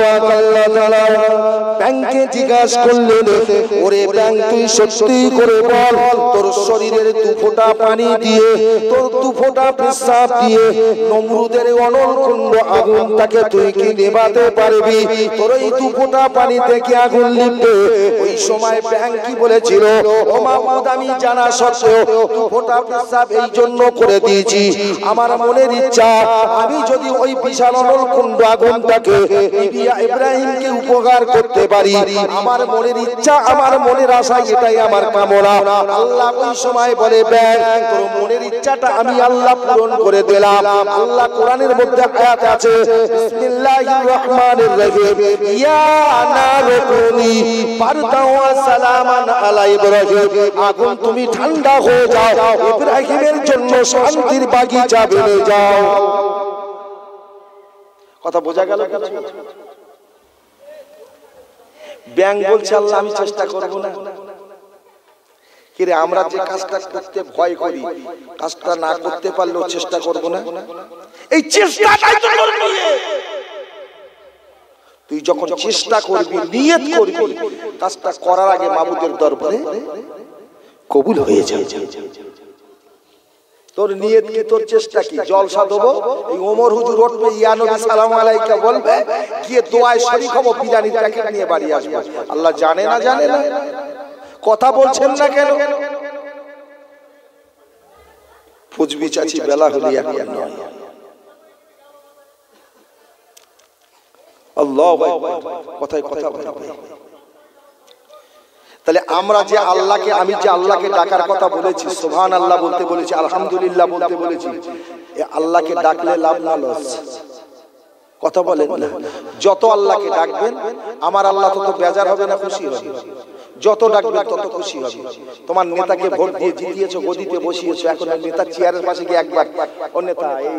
পাক আল্লাহ তাআলা ব্যাংকে জিজ্ঞাসা করলেন, ওরে ব্যাং তুই সত্যি করে বল, তোর শরীরের দু ফোঁটা পানি দিয়ে, তোর দু ফোঁটা পেশাব দিয়ে নমরুদের অনলকুণ্ড আগুনটাকে তুই কি নেভাতে পারবি? তোর এই দু ফোঁটা পানি থেকে আগুন নিভবে? ওই সময় ব্যাং কি বলেছিল, ও মাহমুদ আমি জানা সত্ত্বেও দু ফোঁটা পেশাব এই জন্য করে দিয়েছি, আমার মনের ইচ্ছা আমি যদি ওই বিশাল অনলকুণ্ড আগুনটাকে ইব্রাহিমকে উপকার করতে পারি, আমার মনের ইচ্ছা, আমার মনের আশা, এটাই আমার কামনা। আল্লাহ ওই সময় বলে, ব্যাং তোর মনের ইচ্ছাটা আমি আল্লাহ পূরণ করে দিলাম। আল্লাহ কোরআনের মধ্যে আয়াত আছে, বিসমিল্লাহির রহমানির রহিম, ইয়া নারু কুনি বারদাও ওয়া সালামান আলা ইব্রাহিম, আগুন তুমি ঠান্ডা হয়ে যাও, ইব্রাহিমের জন্য শান্তির বাগিচা বেড়ে যাও। কথা বোঝা গেল? ব্যাং বলছে আল্লাহ আমি চেষ্টা করব না। কিরে আমরা যে কাজটা করতে ভয় করি, কাজটা না করতে পারলেও চেষ্টা করব না, এই চেষ্টাটাই তো করবি। তুই যখন চেষ্টা করবি, নিয়ত করবি, কাজটা করার আগে মাবুদের দরবারে কবুল হয়ে যাবে। তোর নিয়ত কি, তোর চেষ্টা কি? জলসা দেবো, এই ওমর হুজুর উঠবে, ইয়া নবী সালাম আলাইকা বলবে, গিয়ে দোয়ায় শরীক হবো, বিরিয়ানির প্যাকেট নিয়ে বাড়ি আসবো। আল্লাহ জানে না, জানে না? কথা বলছেন না কেন? ফুজবি চাচি বেলা হলি এখন নয়। আল্লাহ কথায় কথা বলবে। তাহলে আমরা যে আল্লাহকে, আমি যে আল্লাহকে ডাকার কথা বলেছি, সুবহানাল্লাহ বলতে বলেছি, আলহামদুলিল্লাহ বলতে বলেছি, এই আল্লাহকে ডাকলে লাভ না লস? কথা বলেন না? যত আল্লাহকে ডাকবেন আমার আল্লাহ তত বেজার হবে না খুশি হবে? যত ডাকবেন তত খুশি হবে। তোমার নেতাকে ভোট দিয়ে জিতিয়েছো, গদিতে বসিয়েছো, এখন নেতার চেয়ারের পাশে গিয়ে একবার ও নেতা এই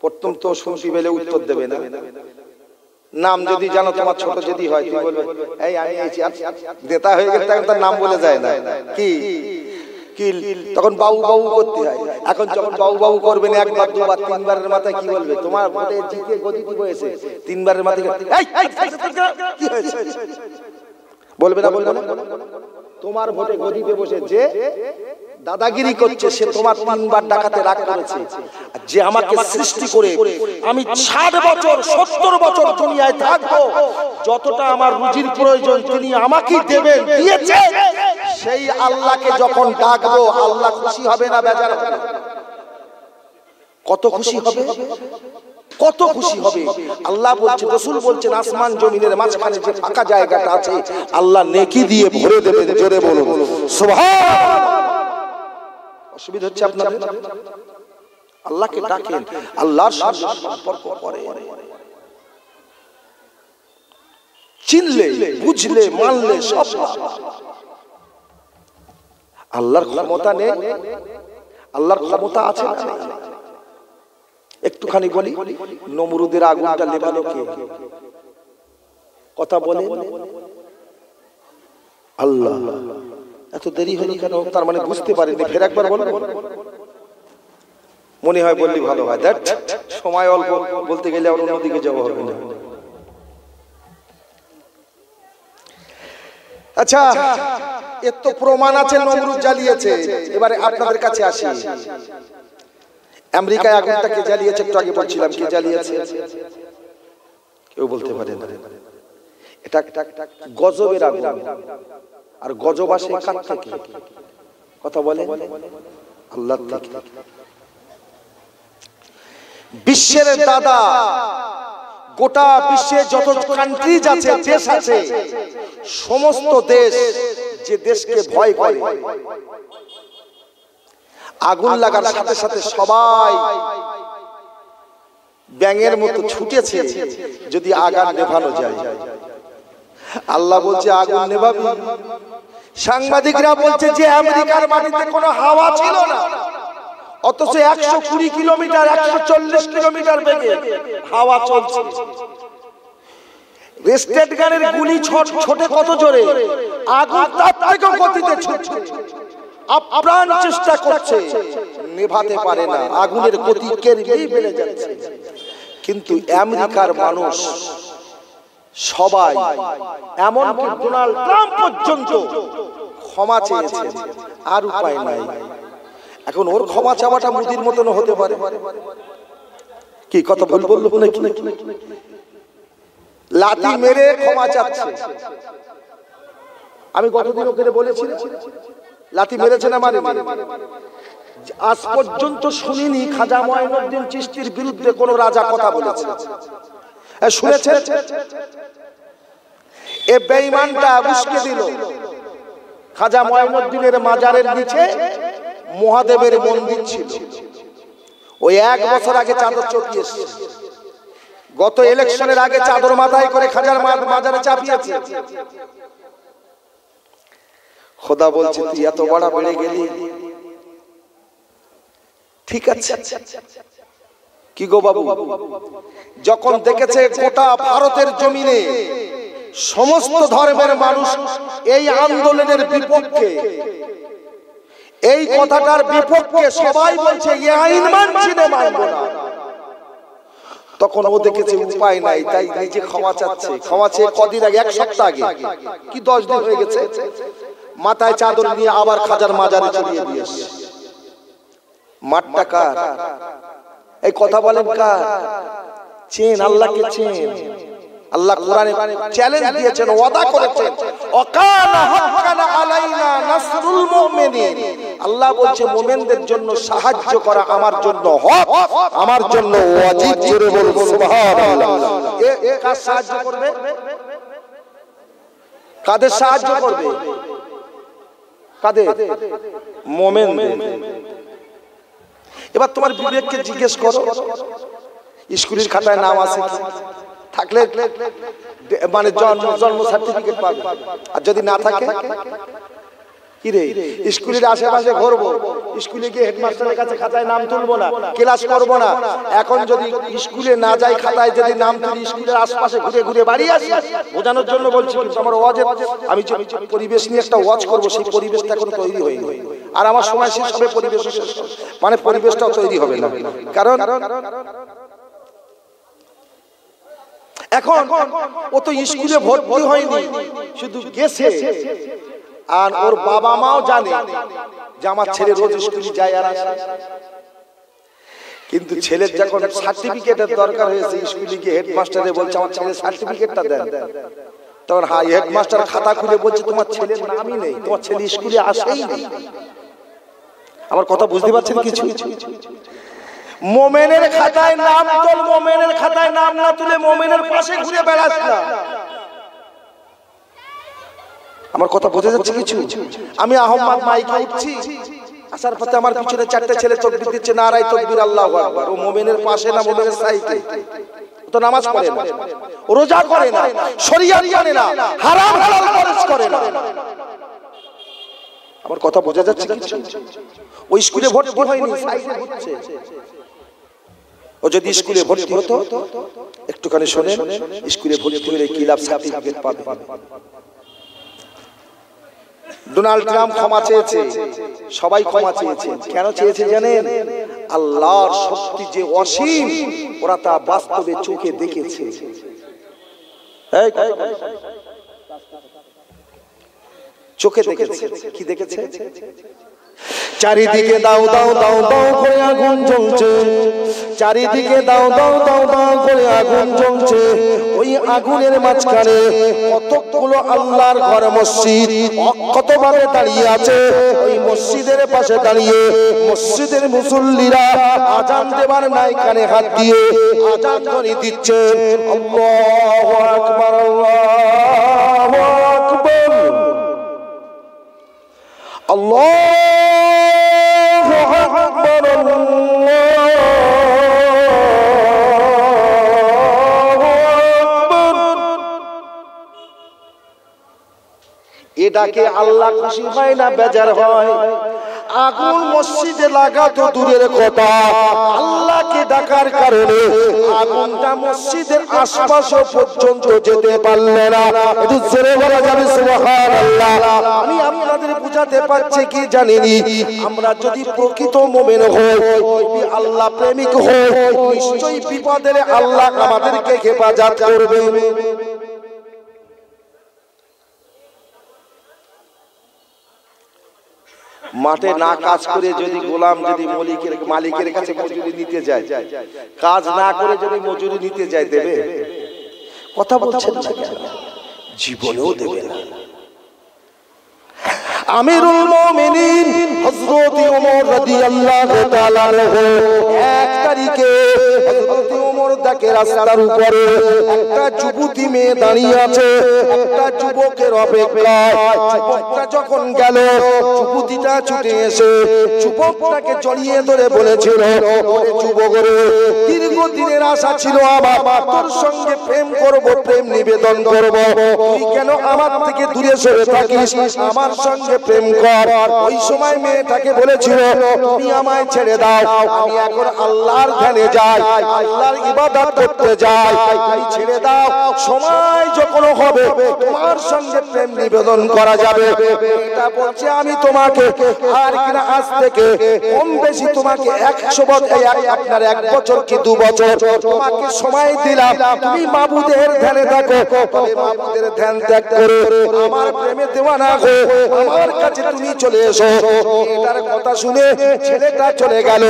প্রথম তো শুনছি বলে উত্তর দেবে না। নাম যদি জানো, তোমার ছোট যদি হয়, তুমি বলবে এই আমি নেতা হয়ে গেলে তার নাম বলে যায় না, কি কি তখন বাবু বাবু করতে হয়। এখন যখন বাবু বাবু করবেন একবার দুবার তিনবারের মাথায় কি বলবে? তোমার ভোটে জিতে গদিতে বসেছে, তিনবারের মাথায় কি হয়েছে বলবে না? বলবে না? তোমার ভোটে গদিতে বসে যে দাদাগিরি করছে, সে তোমার তিনবার ডাকাতে রাগ করেছে। যে আমাকে সৃষ্টি করে আমি 60 বছর 70 বছর দুনিয়ায় থাকবো, যতটা আমার রুজির প্রয়োজন তিনি আমাকেই দেবেন, দিয়েছে, সেই আল্লাহকে যখন ডাকবো আল্লাহ খুশি হবে না বেজার হবে? কত খুশি হবে, কত খুশি হবে। আল্লাহ বলছেন, রাসূল বলছেন, আসমান জমিনের মাঝখানে যে ফাঁকা জায়গাটা আছে আল্লাহ নেকি দিয়ে ভরে দেবেন। জোরে বলুন সুবহানাল্লাহ। অসুবিধা হচ্ছে আপনাদের? আল্লাহকে ডাকেন, আল্লাহর সঙ্গে সম্পর্ক করেন, চিনলে বুঝলে মানলে সব। আল্লাহর ক্ষমতা নেই? আল্লাহর ক্ষমতা আছে না? একটুখানি বলি, নমরুদের আগুনটা নেভালো কে? কথা বলে আল্লাহ। এত দেরি হলো কেন? তার মানে বুঝতে পারিনি। ফের একবার বলো, মনে হয় বললি ভালো হয়। দেখ সময় অল্প, বলতে গেলে আর অন্যদিকে যাওয়া হবে না। আচ্ছা, এর তো প্রমাণ আছে নমরুদ জ্বালিয়েছে। এবারে আপনাদের কাছে আসি, আমেরিকায় আগুনটা কে জ্বালিয়েছে? একটু আগে বলছিলাম, কে জ্বালিয়েছে? কেউ বলতে পারে না। এটা গজবের আগুন। আর গজব আসে কার থেকে? কথা বলে আল্লাহ থেকে। বিশ্বের দাদা, গোটা বিশ্বে যত কান্ট্রিজ আছে, দেশ আছে, সমস্ত দেশ যে দেশকে ভয় করে, আগুন লাগার সাথে সাথে সবাই ব্যাঙের মতো ছুটেছে যদি আগুন নেভানো যায়। আল্লাহ বলছে আগুন নেভাবি। সাংবাদিকরা বলছে যে আমেরিকার মাটিতে কোনো হাওয়া ছিল না, অথচ 120 কিলোমিটার 140 কিলোমিটার বেগে হাওয়া চলছে। রেস্টেড গানের গুলি ছোটে কত জোরে, আগুন তার থেকেও গতিতে ছুটছে। আপ্রাণ চেষ্টা করছে, নেভাতে পারে না। আগুনের গতি কেরবেই বেড়ে যাচ্ছে। কিন্তু আমেরিকার মানুষ সবাই, এমনকি ডোনাল্ড ট্রাম্প পর্যন্ত ক্ষমা চেয়েছে, আর উপায় নাই। এখন ওর ক্ষমা চাওয়াটা মুদির মতন হতে পারে কি? কথা বলবো নাকি? লাথি মেরে ক্ষমা চাচ্ছে। আমি গতদিন ওকে বলেছি লাথি মেরেছে না মারেনি? আজ পর্যন্ত শুনিনি খাজা মঈনুদ্দিন চিশতির বিরুদ্ধে কোন রাজা কথা বলেছে। শুনেছে? এ বেঈমানটা উস্কে দিল। খাজা মঈনুদ্দিনের মাজারের নিচে মহাদেবের মন্দির ছিল। ওই 1 বছর আগে চাদর চড়িয়েছে। গত ইলেকশনের আগে চাদর মাথায় করে খাজার মাজারে চাপিয়েছে। খোদা বলছে তুই এত বড় বেড়ে গেলি, ঠিক আছে কি গো বাবু? যখন দেখেছে গোটা ভারতের জমিনে সমস্ত ধর্মের মানুষ এই আন্দোলনের বিপক্ষে, এই কথাটার বিপক্ষে সবাই বলছে এই আইন মানছি না, মানব না, তখন ও দেখেছে উপায় নাই, তাই নিজে ক্ষমা চাচ্ছে। ক্ষমা চেয়ে কদিন আগে, 1 সপ্তাহ আগে কি 10 দিন হয়ে গেছে, মাথায় চাদর নিয়ে আবার খাজার মাজারে চড়িয়ে দিয়েছে। মাঠটা কার? এই কথা বলেন কার? চেন আল্লাহকে, চেন। আল্লাহ কোরআনে চ্যালেঞ্জ দিয়েছেন, ওয়াদা করেছেন, ওয়াকানা হাক্কান আলাইনা নাসরুল মুমিনিন। আল্লাহ বলছে মুমিনদের জন্য সাহায্য করা আমার জন্য হক, আমার জন্য ওয়াজিব। জোরে বলুন সুবহানাল্লাহ। এ কাজ সাহায্য করবে? কাদের সাহায্য করবে? কাদের? মুমিনদের। এবার তোমার বিবেককে জিজ্ঞেস করো, স্কুলের খাতায় নাম আছে কি? থাকলে মানে জন্ম সার্টিফিকেট পাবে, আর যদি না থাকে কি রে? স্কুলের আশেপাশে ঘুরবো, স্কুলে গিয়ে হেডমাস্টারের কাছে খাতায় নাম তুলবো না, ক্লাস করবো না। এখন যদি স্কুলে না যাই, খাতায় যদি নাম তুলি, স্কুলের আশপাশে ঘুরে ঘুরে বাড়ি আসি, বোঝানোর জন্য বলছি। কিন্তু আমার ওয়াজের, আমি যে পরিবেশ নিয়ে একটা ওয়াজ করবো, সেই পরিবেশটা এখন তৈরি হয়নি। আর আমার সময় শেষ হবে, পরিবেশ মানে পরিবেশটাও তৈরি হবে না। কারণ এখন ও তো স্কুলে ভর্তি হয়নি, শুধু গেছে। আর ওর বাবা মাও জানে যে আমার ছেলে রোজ স্কুলে যায় আর আসে। কিন্তু ছেলের যখন সার্টিফিকেটের দরকার হয়েছে, স্কুলে গিয়ে হেডমাস্টারে বলছে আমার ছেলের সার্টিফিকেটটা দেন, তখন হেডমাস্টার খাতা খুলে বলছে তোমার ছেলের নামই নেই, তোমার ছেলে স্কুলে আসেই নেই। আমার কথা বুঝতে পারছেন কিছু? মোমেনের খাতায় নাম তোল, মোমেনের খাতায় নাম না তুলে মোমেনের পাশে ঘুরে বেড়াস না। আমার কথা বোঝা যাচ্ছে কিছু? আমি আহম্মদ মাইকে উঠছি, আসার পথে আমার পিছনে 4টে ছেলে তাকবীর দিচ্ছে, নারায়ে তাকবীর আল্লাহু আকবার। ও মোমেনের পাশে না, মোমেনের সাইডে। ও তো নামাজ পড়ে না, রোজা করে না, শরিয়ত জানে না, হারাম হালাল ফরজ করে না। আমার কথা বোঝা যাচ্ছে কিছু? ওই স্কুলে ভর্তি হয়নি, সাইডে ঘুরছে। ও যদি স্কুলে ভর্তি হতো, একটুখানি শোনেন, স্কুলে ভর্তি হলে কি লাভ? সার্টিফিকেট পাবে। ডোনাল্ড ট্রাম্প ক্ষমা চেয়েছে, সবাই ক্ষমা চেয়েছে। কেন চেয়েছে জানেন? আল্লাহর শক্তি যে অসীম, ওরা তা বাস্তবে চোখে দেখেছে। চোখে দেখেছে। কি দেখেছে? চারিদিকে দাও দাও দাও দাও করে আগুন জ্বলছে, চারিদিকে দাও দাও দাও দাও করে আগুন জ্বলছে। ওই আগুনের মাঝখানে কতগুলো আল্লাহর ঘর মসজিদ অক্ষতভাবে দাঁড়িয়ে আছে। ওই মসজিদের পাশে দাঁড়িয়ে মসজিদের মুসল্লিরা আজান দেবার নাই কানে হাত দিয়ে আজান ধ্বনি দিচ্ছে, আল্লাহু আকবার, আল্লাহু আকবার, আল্লাহু আকবার, আল্লাহু আকবার। এটাকে আল্লাহ খুশি হয় না বেজার হয়? আগুন মসজিদে লাগা তো দূরের কথা, আল্লাহকে ডাকার কারণে আগুনটা মসজিদের আশপাশ পর্যন্ত যেতে পারলে না। একটু জোরে বলা যাবে সুবহানাল্লাহ। আমি আপনাদের বুঝাতে পারছি কি জানেনি, আমরা যদি প্রকৃত মুমিন হই, আল্লাহ প্রেমিক হই, নিশ্চয়ই বিপদের আল্লাহ আমাদেরকে হেফাজত করবে। মাঠে না কাজ করে যদি গোলাম যদি মালিকের কাছে মজুরি নিতে যায়, কাজ না করে যদি মজুরি নিতে যায়, দেবে? কথা বলছেন না কেন? জীবনেও দেবে না। আমিরুল মুমিনিন হযরত ওমর রাদিয়াল্লাহু তাআলা আনহু 1 তারিখে হযরত ওমর দেখে রাস্তার উপরে একটা যুবতী মেয়ে দাঁড়িয়ে আছে, একটা যুবকের অপেক্ষায়। যুবকটা যখন গেল, যুবতীটা ছুটে এসে যুবকটাকে জড়িয়ে ধরে বলেছিল, ওরে যুবক রে, দীর্ঘদিনের আশা ছিল আমার তোর সঙ্গে প্রেম করব, প্রেম নিবেদন করব, তুই কেন আমার থেকে দূরে সরে থাকিস? আমার সঙ্গে প্রেম কর। ওই সময় মেয়েটাকে বলেছিল, তুমি আমায় ছেড়ে দাও, আমি এখন আল্লাহর ধ্যানে যাই, আল্লাহর ইবাদত করতে যাই, তুমি ছেড়ে দাও, সময় যখন হবে তোমার সঙ্গে প্রেম নিবেদন করা যাবে। এটা বলছে আমি তোমাকে আর কিনা আজ থেকে কম বেশি তোমাকে 100 বছর, আপনার 1 বছর কি 2 বছর তোমাকে সময় দিলাম, তুমি মাবুদের ধ্যানে থাকো, তবে মাবুদের ধ্যান ত্যাগ করে আমার প্রেমে দেওয়ানা হয়ে আমার কাছে তুমি চলে এসো। এটার কথা শুনে ছেলেটা চলে গেল।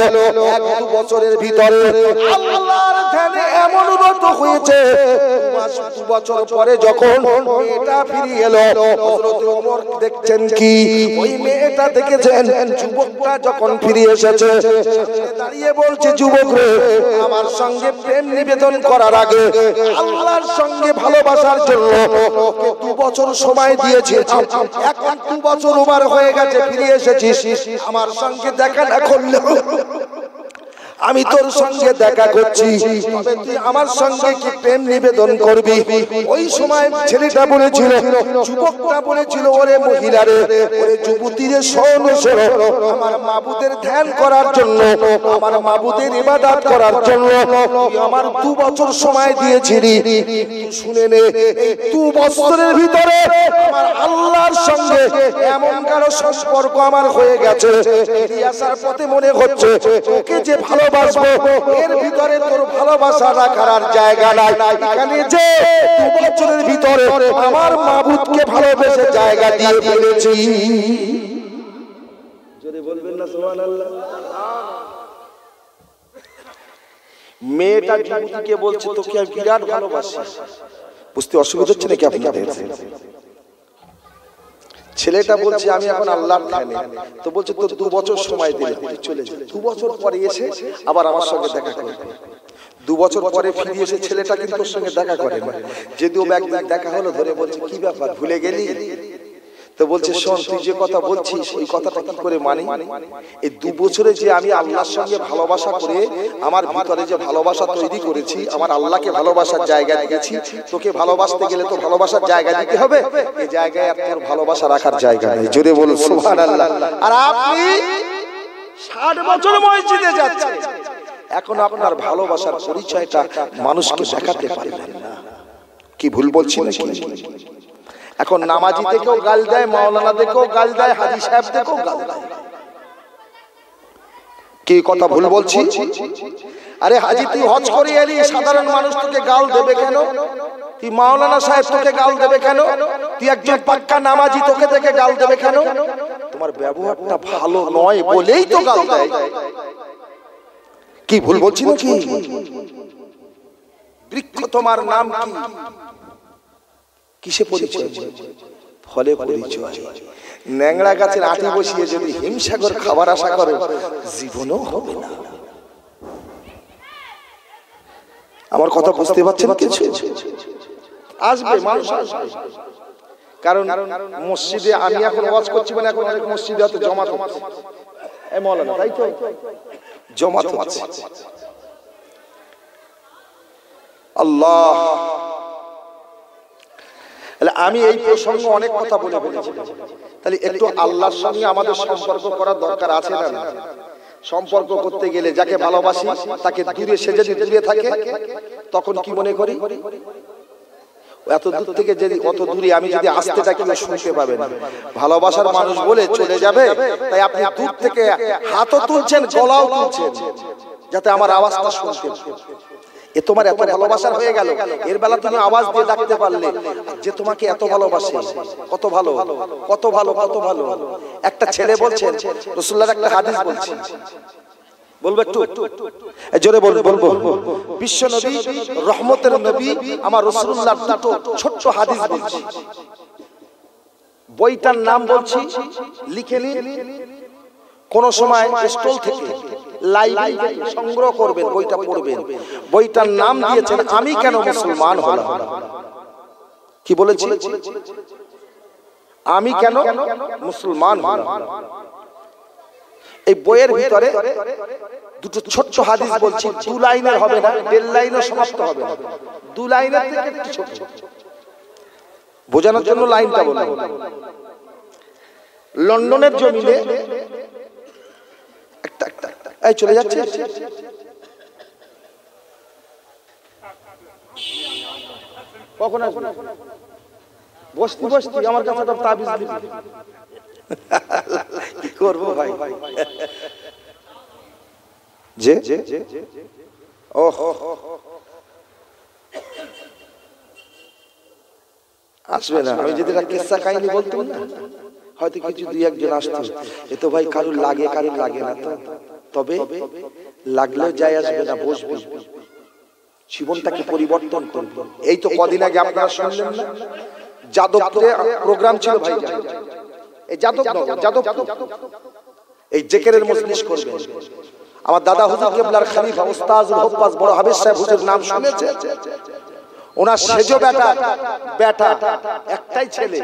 1-2 বছরের ভিতরে আল্লাহর ধ্যানে এমন রত হয়েছে, 2 বছর পরে যখন মেয়েটা ফিরে এলো, হযরত ওমর দেখছেন কি, ওই মেয়েটা দেখেছেন যুবকটা যখন ফিরে এসেছে, দাঁড়িয়ে বলছে, যুবক রে, আমার সঙ্গে প্রেম নিবেদন করার আগে আল্লাহর সঙ্গে ভালোবাসার জন্য ওকে 2 বছর সময় দিয়েছি, এখন 2 বছর ওভার হয়ে গেছে, ফিরে এসেছিস, আমার সঙ্গে দেখা না করলে আমি তোর সঙ্গে দেখা করছি, তবে তুই আমার সঙ্গে কি প্রেম নিবেদন করবি? ওই সময় ছেলেটা বলেছিল, যুবকটা বলেছিল, ওরে মহিলা রে, ওরে যুবতী রে, শোন শোন, আমার মাবুদের ধ্যান করার জন্য, আমার মাবুদের ইবাদত করার জন্য তুই আমার 2 বছর সময় দিয়েছিলি, শুনে নে, 2 বছরের ভিতরে আমার আল্লাহর সঙ্গে এমন কারো সম্পর্ক আমার হয়ে গেছে, আসার পথে মনে হচ্ছে তোকে যে ভালোবাসবো, এর ভিতরে তোর ভালোবাসা রাখার আর জায়গা নাই। এখানে যে 2 বছরের ভিতরে আমার মাবুদকে ভালোবেসে জায়গা দিয়ে ফেলেছি। জোরে বলবেন না সুবহানাল্লাহ। মেয়েটা যুবতীকে বলছে, তোকে আমি বিরাট ভালোবাসি। বুঝতে অসুবিধা হচ্ছে নাকি আপনাদের? ছেলেটা বলছে, আমি এখন আল্লাহর ধ্যানে। তো বলছে, তো 2 বছর সময় দিলে চলে যা। 2 বছর পরে এসে আবার আমার সঙ্গে দেখা করবে। 2 বছর পরে ফিরে এসে ছেলেটা কিন্তু ওর সঙ্গে দেখা করে না, যদিও একদিন দেখা হলো, ধরে বলছে, কি ব্যাপার, ভুলে গেলি? তো বলছে, শোন, তুই যে কথা বলছিস এই কথাটা কি করে মানি? এই 2 বছরে যে আমি আল্লাহর সঙ্গে ভালোবাসা করে আমার ভিতরে যে ভালোবাসা তৈরি করেছি, আমার আল্লাহকে ভালোবাসার জায়গা দিয়েছি, তোকে ভালোবাসতে গেলে তো ভালোবাসার জায়গা দিতে হবে, এই জায়গায় আর তোর ভালোবাসা রাখার জায়গা নেই। জোরে বলুন সুবহানাল্লাহ। আর আপনি 60 বছর মসজিদে যাচ্ছেন, এখন আপনার ভালোবাসার পরিচয়টা মানুষকে দেখাতে পারবেন না। কি ভুল বলছি নাকি? এখন নামাজি থেকেও গাল দেয়, মাওলানা থেকেও গাল দেয়, হাজী সাহেব থেকেও গাল দেয়। কি কথা ভুল বলছি? আরে হাজী, তুই হজ করে এলি, সাধারণ মানুষ তোকে গাল দেবে কেন? তুই মাওলানা সাহেব তোকে গাল দেবে কেন? তুই একজন পাক্কা নামাজি, তোকে থেকে গাল দেবে কেন? তোমার ব্যবহারটা ভালো নয় বলেই তো গাল দেয়। কি ভুল বলছি নাকি? বৃক্ষ তোমার নাম কি? কিসে পরিচয়? ফলে পরিচয়। ন্যাংড়া গাছের আটি বসিয়ে যদি হিমসাগর খাবার আশা করো, জীবনও হবে না। আমার কথা বুঝতে পারছেন কিছু? আসবে, মানুষ আসবে। কারণ মসজিদে আমি এখন ওয়াজ করছি, মানে এখন অনেক মসজিদে হয়তো জমাত হচ্ছে, এই মাওলানা, তাই তো জমাত হচ্ছে। আল্লাহ, আমি এই প্রসঙ্গে অনেক কথা বলে ফেলেছি, তাহলে একটু আল্লাহর সঙ্গে আমাদের সম্পর্ক করার দরকার আছে না? সম্পর্ক করতে গেলে যাকে ভালোবাসি তাকে দূরে, সে যদি দূরে থাকে তখন কি মনে করি, এত দূর থেকে যদি কত দূরে আমি যদি আসতে থাকি শুনতে পাবেন, ভালোবাসার মানুষ বলে চলে যাবে। তাই আপনি দূর থেকে হাতও তুলছেন, গলাও তুলছেন, যাতে আমার আওয়াজটা শুনতে। এ তোমার এত ভালোবাসার হয়ে গেল, এর বেলা তুমি আওয়াজ দিয়ে ডাকতে পারলে যে তোমাকে এত ভালোবাসে। কত ভালো, কত ভালো, কত ভালো। একটা ছেলে বলছেন, রাসূলুল্লাহর একটা হাদিস বলছি, বলবো একটু জোরে বলবো। বিশ্ব নবী, রহমতের নবী আমার রাসূলুল্লাহর দুটো ছোট্ট হাদিস বলছি। বইটার নাম বলছি, লিখে নিন। কোন সময় স্টল থেকে, লাইব্রেরি থেকে সংগ্রহ করবেন, বইটা পড়বেন। বইটার নাম দিয়েছেন আমি কেন মুসলমান হলাম। কি বলেছি? আমি কেন মুসলমান হলাম। এই বইয়ের ভিতরে দুটো ছোট্ট হাদিস বলছি, 2 লাইনের হবে না, 1.5 লাইনও সমাপ্ত হবে না, 2 লাইনের থেকে একটু ছোট, বোঝানোর জন্য লাইনটা বললাম। লন্ডনের জমিনে এই চলে যাচ্ছে, কখন আসবে? বসতি বসতি আমার কাছে তো তাবিজ দিবি, কি করবো ভাই? যে ও আসবে না। আমি যদি কিসসা কাহিনী বলতাম না, হয়তো কিছু 2-1 আসতো। এ তো ভাই কারুর লাগে, কারুর লাগে না। তো তবে লাগলেও যায় আসবে না, বসবে, জীবনটাকে পরিবর্তন করবে। এই তো কদিন আগে আপনারা শুনলেন না, যাদবপুরে প্রোগ্রাম ছিল ভাই। এই যাদবপুর এই জেকেরের মজলিস করবে। আমার দাদা হুজুর কেবলার খলিফা উস্তাজুল হুফাজ বড় হাফেজ সাহেব হুজুর নাম শুনেছে? ওনার সেজো বেটা একটাই ছেলে।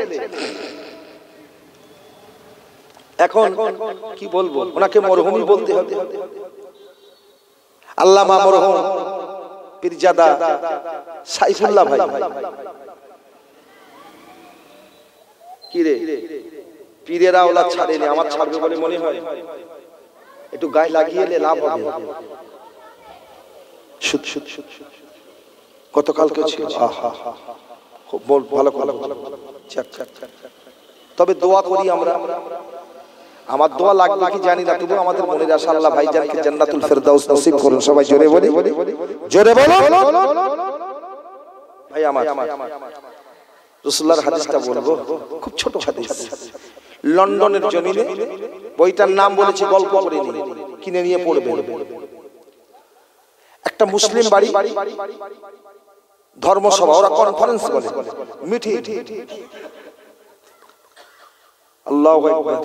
এখন কি বলবো, ওনাকে মরহুমই বলতে হবে। আল্লামা মরহুম পীরজাদা সাইফুল্লাহ ভাই। কি রে, পীরেরা ওলা ছাড়েনি, আমার ছাড়বে বলে মনে হয়? একটু গায়ে লাগিয়ে এলে লাভ হবে। গতকালকে ছিল, খুব ভালো ভালো। তবে দোয়া করি আমরা, আমার দোয়া লাগবে কি জানি না, তবু আমাদের মনে আসে আল্লাহ ভাইজানকে জান্নাতুল ফেরদাউস নসিব করুন। সবাই জোরে বলি, জোরে বলো ভাই। আমার রাসূলুল্লাহর হাদিসটা বলবো, খুব ছোট হাদিস। লন্ডনের জমিনে, বইটার নাম বলেছি, গল্প করে কিনে নিয়ে পড়বেন। একটা মুসলিম বাড়ি, ধর্মসভা, ওরা কনফারেন্স বলে, মিটিং। আল্লাহু আকবার।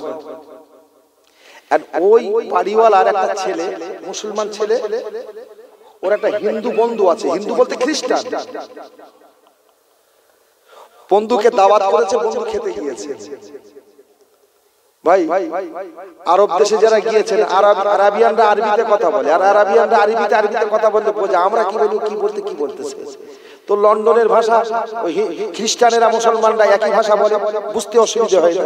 আর ওই বাড়িওয়ালার একটা ছেলে, মুসলমান ছেলে, ওর একটা হিন্দু বন্ধু আছে, হিন্দু বলতে খ্রিস্টান। বন্ধুকে দাওয়াত করেছে, বন্ধু খেতে গিয়েছে। ভাই আরব দেশে যারা গিয়েছেন, আরাবিয়ানরা আরবিতে কথা বলে, আর আরাবিয়ানরা আরবিতে কথা বলতে বোঝা, আমরা কি বলি, কি বলতেছে। তো লন্ডনের ভাষা, ওই খ্রিস্টানেরা মুসলমানরা একই ভাষা বলে, বুঝতে অসুবিধা হয় না।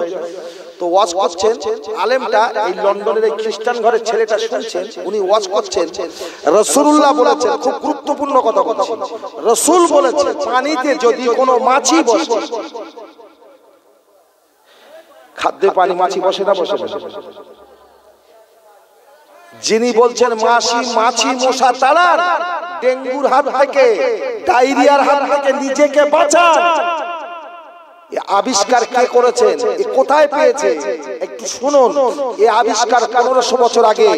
তো ওয়াজ করছেন আলেমটা, এই লন্ডনের এই খ্রিস্টান ঘরের ছেলেটা শুনছেন, উনি ওয়াজ করছেন। রাসূলুল্লাহ বলেছেন, খুব গুরুত্বপূর্ণ কথা বলছেন, রাসূল বলেছেন, পানিতে যদি কোনো মাছি বসে, খাদ্যে পানি মাছি বসে না, বসে। যিনি বলছেন মাছি মশা তাড়ান, ডেঙ্গুর হাত থেকে, ডায়রিয়ার হাত থেকে নিজেকে বাঁচান, আবিষ্কার কে করেছেন, কোথায় পেয়েছে একটু শুনুন। এই আবিষ্কার 1500 বছর আগে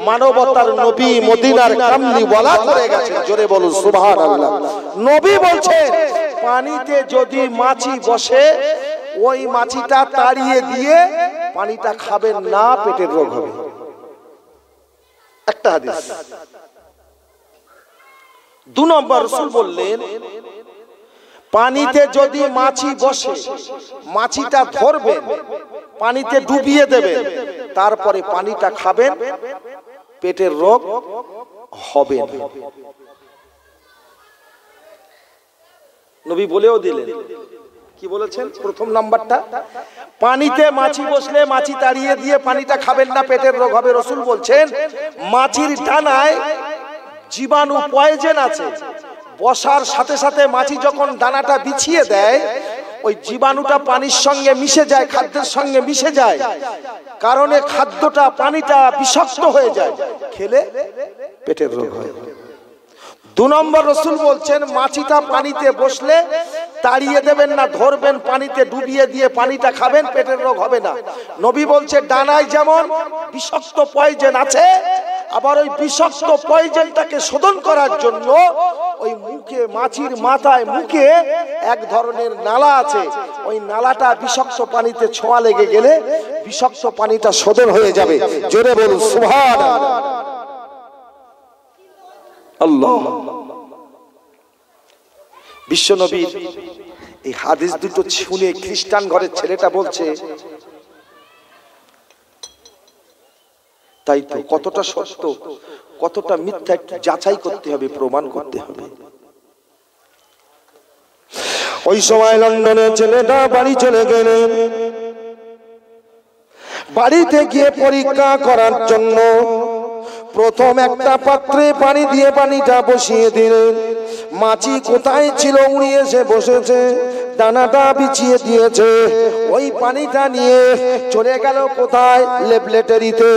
মানবতার নবী মদিনার কামলিওয়ালা করে গেছেন। জোরে বলুন সুবহানাল্লাহ। নবী বলছেন, পানিতে যদি মাছি বসে, ওই মাছিটা তাড়িয়ে দিয়ে পানিটা খাবেন না, পেটের রোগ হবে। একটা হাদিস। 2 নম্বর, রাসূল বললেন, পানিতে যদি মাছি বসে, মাছিটা ধরবেন, পানিতে ডুবিয়ে দেবেন, তারপরে পানিটা খাবেন, পেটের রোগ হবে না। নবী বলেও দিলেন। কি বলেছেন? প্রথম নাম্বারটা, পানিতে মাছি বসলে মাছি তাড়িয়ে দিয়ে পানিটা খাবেন না, পেটের রোগ হবে। রাসূল বলছেন মাছির ডানায় জীবাণু পয়জন আছে, বসার সাথে সাথে মাছি যখন দানাটা বিছিয়ে দেয় ওই জীবাণুটা পানির সঙ্গে মিশে যায়, খাদ্যের সঙ্গে মিশে যায়, কারণে খাদ্যটা পানিটা বিষাক্ত হয়ে যায়, খেলে পেটের রোগ হয়। 2 নম্বর রাসূল বলছেন মাছিটা পানিতে বসলে তাড়িয়ে দেবেন না, ধরবেন, পানিতে ডুবিয়ে দিয়ে পানিটা খাবেন, পেটের রোগ হবে না। নবী বলছে ডানায় যেমন বিষাক্ত পয়জন আছে, আবার ওই বিষাক্ত পয়জনটাকে শোধন করার জন্য ওই মুখে, মাছির মাথায় মুখে এক ধরনের নালা আছে, ওই নালাটা বিষাক্ত পানিতে ছোঁয়া লেগে গেলে বিষাক্ত পানিটা শোধন হয়ে যাবে। জোরে বলুন সুবহানাল্লাহ। আল্লাহ। বিশ্বনবীর এই হাদিস দুটো শুনে খ্রিস্টান ঘরের ছেলেটা বলছে তাই তো, কতটা সত্য কতটা মিথ্যা একটু যাচাই করতে হবে, প্রমাণ করতে হবে। ওই সময় লন্ডনের ছেলেটা বাড়ি চলে গেলেন, বাড়িতে গিয়ে পরীক্ষা করার জন্য প্রথম একটা পাত্রে পানি দিয়ে পানিটা বসিয়ে দিলেন। মাছি কোথায় ছিল উড়িয়ে এসে বসেছে, দানাটা বিছিয়ে দিয়েছে, ওই পানিটা নিয়ে চলে গেল কোথায়, ল্যাবরেটরিতে